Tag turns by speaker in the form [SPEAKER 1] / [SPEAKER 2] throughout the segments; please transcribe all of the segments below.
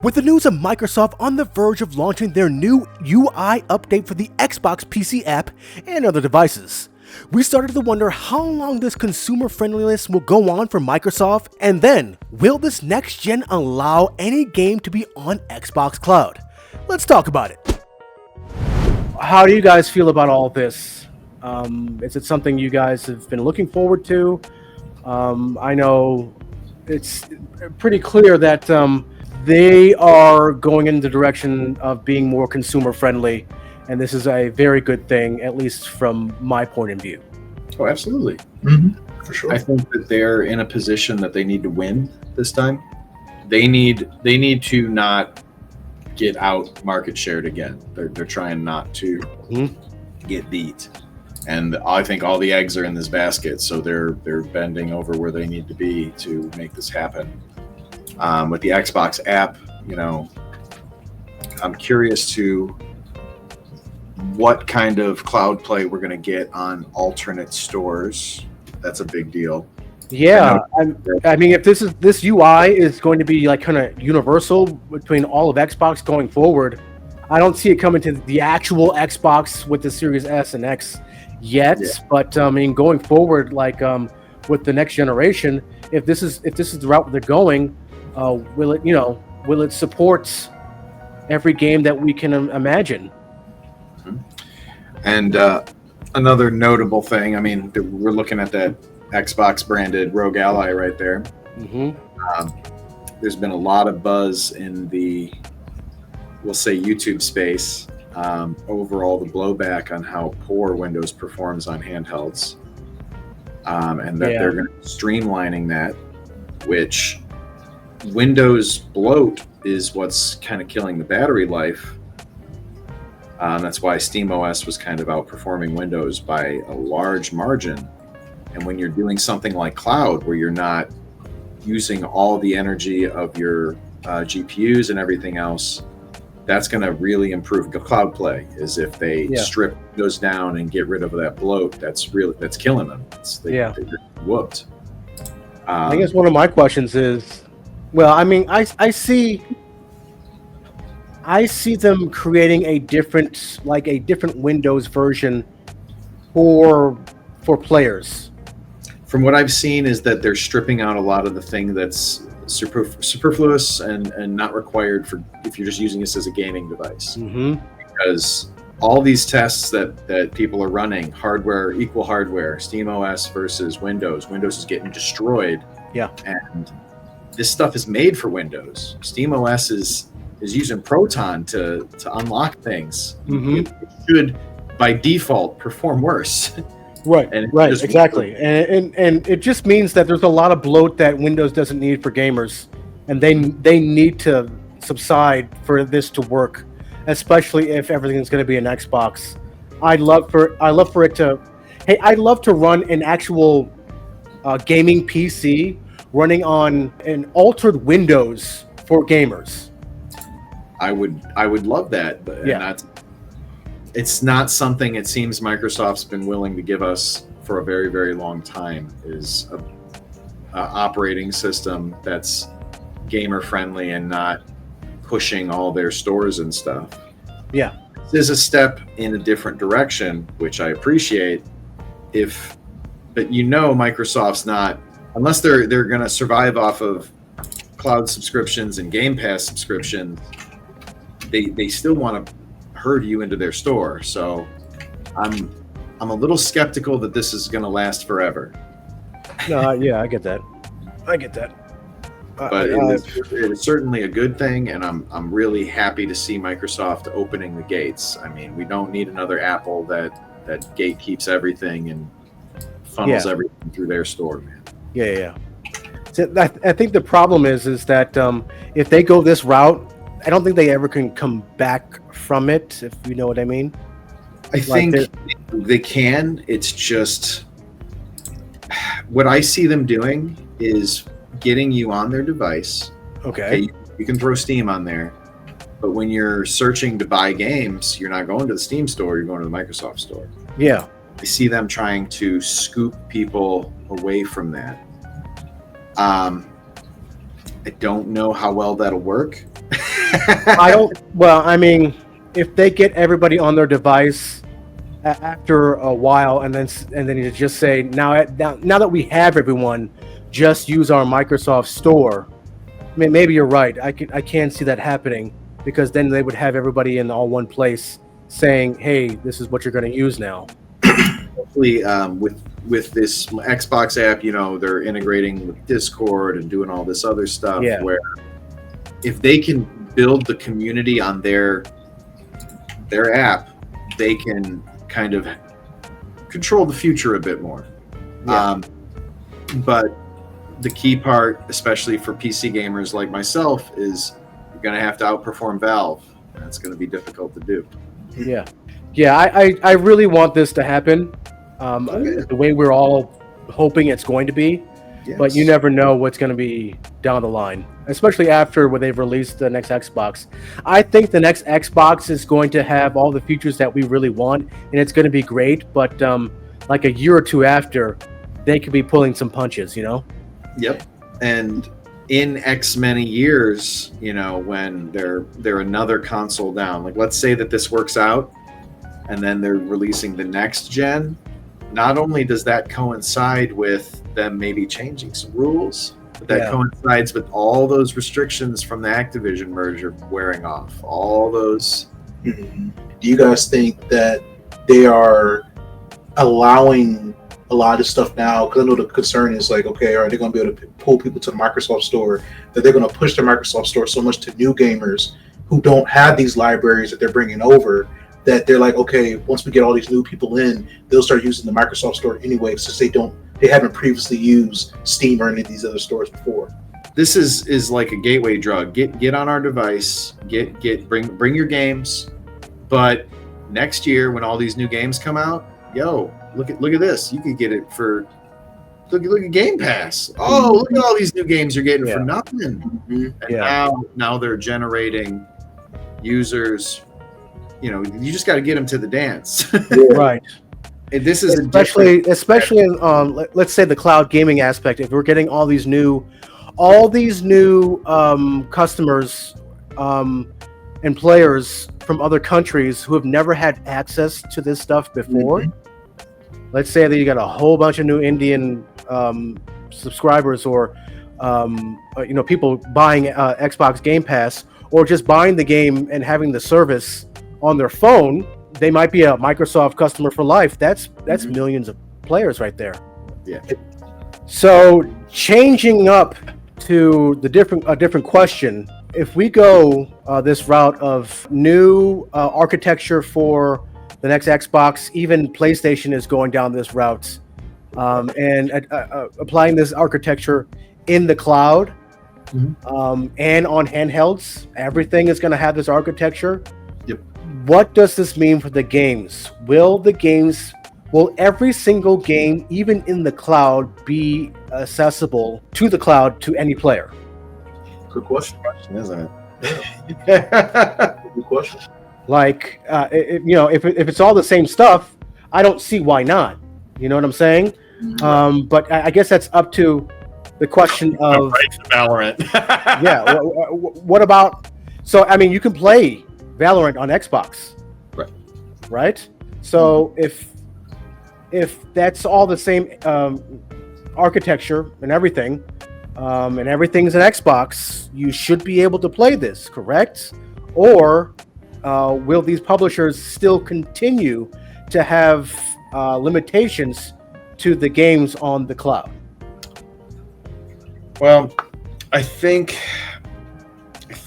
[SPEAKER 1] With the news of Microsoft on the verge of launching their new UI update for the Xbox PC app and other devices, we started to wonder how long this consumer friendliness will go on for Microsoft, and then, will this next gen allow any game to be on Xbox Cloud? Let's talk about it. How do you guys feel about all this? Is it something you guys have been looking forward to? I know it's pretty clear that they are going in the direction of being more consumer friendly, and this is a very good thing, at least from my point of view.
[SPEAKER 2] Oh, absolutely.
[SPEAKER 3] For sure.
[SPEAKER 2] I think that they're in a position that they need to win this time. They need to not get out market shared again. They're trying not to get beat. And I think all the eggs are in this basket, so they're bending over where they need to be to make this happen. With the Xbox app, I'm curious to what kind of cloud play we're going to get on alternate stores. That's a big deal.
[SPEAKER 1] Yeah, I mean, if this UI is going to be like kind of universal between all of Xbox going forward, I don't see it coming to the actual Xbox with the Series S and X yet. Yeah. But I mean, going forward, like with the next generation, if this is the route they're going, will it support every game that we can imagine?
[SPEAKER 2] And another notable thing, I mean, we're looking at that Xbox branded Rogue Ally right there. There's been a lot of buzz in the, we'll say, YouTube space overall, the blowback on how poor Windows performs on handhelds, and that they're going to be streamlining that, which Windows bloat is what's kind of killing the battery life. That's why SteamOS was kind of outperforming Windows by a large margin. And when you're doing something like cloud, where you're not using all the energy of your GPUs and everything else, that's going to really improve cloud play. Is if they strip those down and get rid of that bloat, that's killing them. They're whooped.
[SPEAKER 1] I guess one of my questions is, well, I mean, I see them creating a different Windows version for players.
[SPEAKER 2] From what I've seen is that they're stripping out a lot of the thing that's superfluous and not required for if you're just using this as a gaming device. Because all these tests that people are running, hardware, SteamOS versus Windows is getting destroyed.
[SPEAKER 1] Yeah.
[SPEAKER 2] And this stuff is made for Windows. SteamOS is using Proton to unlock things. It should, by default, perform worse.
[SPEAKER 1] Right, exactly. And it just means that there's a lot of bloat that Windows doesn't need for gamers, and they need to subside for this to work, especially if everything's going to be an Xbox. I'd love for it to run an actual gaming PC running on an altered Windows for gamers.
[SPEAKER 2] I would love that, but it's not something it seems Microsoft's been willing to give us for a very, very long time, is a operating system that's gamer friendly and not pushing all their stores and stuff.
[SPEAKER 1] Yeah.
[SPEAKER 2] This is a step in a different direction, which I appreciate. But Microsoft's not, unless they're going to survive off of cloud subscriptions and Game Pass subscriptions, they still want to herd you into their store. So I'm a little skeptical that this is going to last forever.
[SPEAKER 1] Yeah, I get that.
[SPEAKER 2] But it is certainly a good thing, and I'm really happy to see Microsoft opening the gates. I mean, we don't need another Apple that gatekeeps everything and funnels everything through their store, man.
[SPEAKER 1] Yeah. So I think the problem is that if they go this route, I don't think they ever can come back from it, if you know what I mean.
[SPEAKER 2] I think they can. It's just what I see them doing is getting you on their device.
[SPEAKER 1] Okay.
[SPEAKER 2] You can throw Steam on there, but when you're searching to buy games, you're not going to the Steam store, you're going to the Microsoft store.
[SPEAKER 1] Yeah.
[SPEAKER 2] I see them trying to scoop people away from that. I I don't know how well that'll work.
[SPEAKER 1] I don't. Well, I mean, if they get everybody on their device after a while, and then you just say now that we have everyone, just use our Microsoft Store. I mean, maybe you're right. I can see that happening, because then they would have everybody in all one place saying, "Hey, this is what you're going to use now."
[SPEAKER 2] Hopefully, with this Xbox app, they're integrating with Discord and doing all this other stuff.
[SPEAKER 1] Yeah.
[SPEAKER 2] Where if they can build the community on their app, they can kind of control the future a bit more.
[SPEAKER 1] Yeah.
[SPEAKER 2] But the key part, especially for PC gamers like myself, is you're going to have to outperform Valve, and it's going to be difficult to do.
[SPEAKER 1] Yeah. I really want this to happen, the way we're all hoping it's going to be.
[SPEAKER 2] Yes.
[SPEAKER 1] But you never know what's going to be down the line, especially after when they've released the next Xbox. I think the next Xbox is going to have all the features that we really want, and it's going to be great. But like a year or two after, they could be pulling some punches,
[SPEAKER 2] Yep. And in X many years, when they're another console down, like let's say that this works out, and then they're releasing the next gen. Not only does that coincide with them maybe changing some rules, but that coincides with all those restrictions from the Activision merger wearing off. All those.
[SPEAKER 3] Mm-hmm. Do you guys think that they are allowing a lot of stuff now? Because I know the concern is like, okay, are they going to be able to pull people to the Microsoft Store? That they're going to push the Microsoft Store so much to new gamers who don't have these libraries that they're bringing over, that they're like, okay, once we get all these new people in, they'll start using the Microsoft Store anyway, since they haven't previously used Steam or any of these other stores before.
[SPEAKER 2] This is like a gateway drug. Get on our device. Bring your games. But next year, when all these new games come out, look at this. You could get it for look at Game Pass. Oh, look at all these new games you're getting for nothing. Mm-hmm. And now they're generating users. You just got to get them to the dance.
[SPEAKER 1] Right.
[SPEAKER 2] And this is
[SPEAKER 1] especially in let's say the cloud gaming aspect. If we're getting all these new customers and players from other countries who have never had access to this stuff before. Mm-hmm. Let's say that you got a whole bunch of new Indian subscribers, or people buying Xbox Game Pass, or just buying the game and having the service on their phone. They might be a Microsoft customer for life. That's millions of players right there.
[SPEAKER 2] Yeah.
[SPEAKER 1] So changing up to a different question. If we go this route of new architecture for the next Xbox, even PlayStation is going down this route, and applying this architecture in the cloud, and on handhelds, everything is going to have this architecture.
[SPEAKER 2] Yep.
[SPEAKER 1] What does this mean for the games? Will every single game, even in the cloud, be accessible to the cloud to any player?
[SPEAKER 3] Good question,
[SPEAKER 2] isn't it?
[SPEAKER 3] Good question.
[SPEAKER 1] Like, if it's all the same stuff, I don't see why not. You know what I'm saying? Mm-hmm. But I guess that's up to the question of
[SPEAKER 2] Valorant.
[SPEAKER 1] Yeah. What about? So I mean, you can play Valorant on Xbox, right? So if that's all the same architecture and everything, and everything's an Xbox, you should be able to play this, correct? Or will these publishers still continue to have limitations to the games on the cloud?
[SPEAKER 2] Well, I think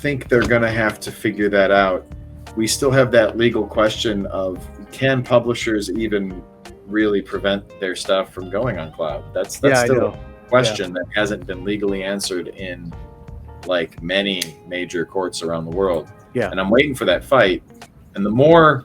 [SPEAKER 2] they're going to have to figure that out. We still have that legal question of, can publishers even really prevent their stuff from going on cloud? That's still a question that hasn't been legally answered in like many major courts around the world.
[SPEAKER 1] Yeah.
[SPEAKER 2] And I'm waiting for that fight. And the more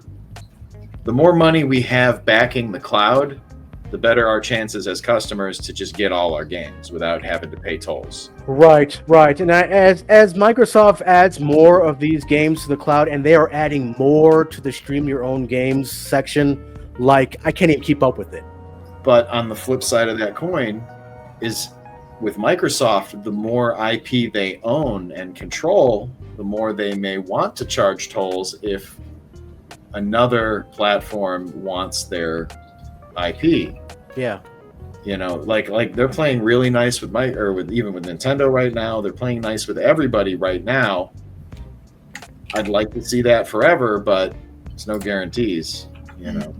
[SPEAKER 2] money we have backing the cloud, the better our chances as customers to just get all our games without having to pay tolls.
[SPEAKER 1] Right. And as Microsoft adds more of these games to the cloud, and they are adding more to the stream your own games section, like I can't even keep up with it.
[SPEAKER 2] But on the flip side of that coin is with Microsoft, the more IP they own and control, the more they may want to charge tolls if another platform wants their IP.
[SPEAKER 1] Yeah.
[SPEAKER 2] You know, like they're playing really nice with even with Nintendo right now. They're playing nice with everybody right now. I'd like to see that forever, but it's no guarantees. You know.